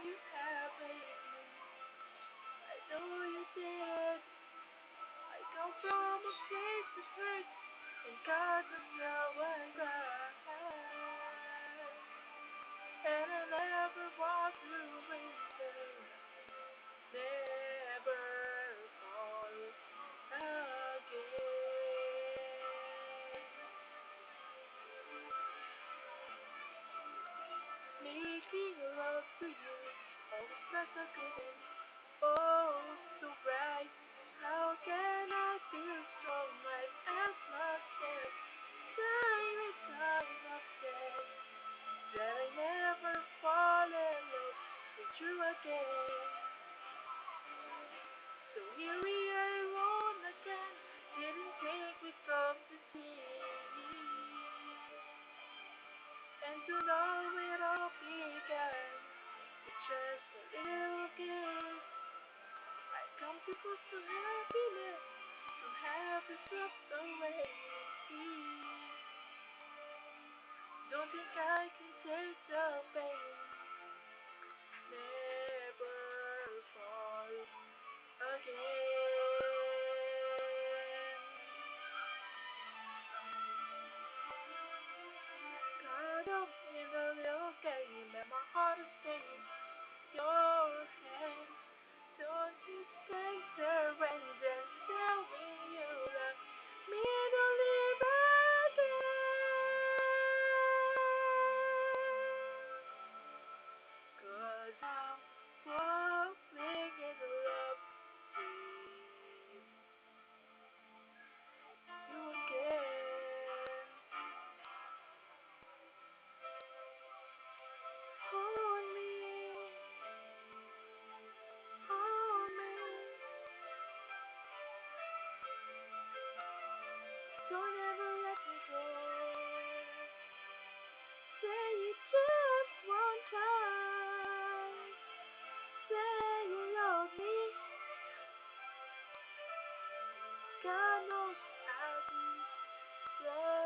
you have lately. I know you did. I come from a place that hurts, and God knows how I cry. And I never want to winter, never fall again. Making love to you, always not so good, oh so bright. How can I feel strong right as not scared? Time and time I've said that I never fall in love with you again. So here we are alone again. Didn't think we'd come to this, and to know it all began with just a little kiss. I come too close to happiness, so happy swept away. Don't think I can take the pain, never fall again. Caught up in a little game and my heart is staying your hands. Don't you say surrender, tell me you love me, don't leave again. 'Cause I'm falling in love with you again. Hold me, hold me. Don't ever let me go. Say it just one time. Say you love me. God knows I'll be there.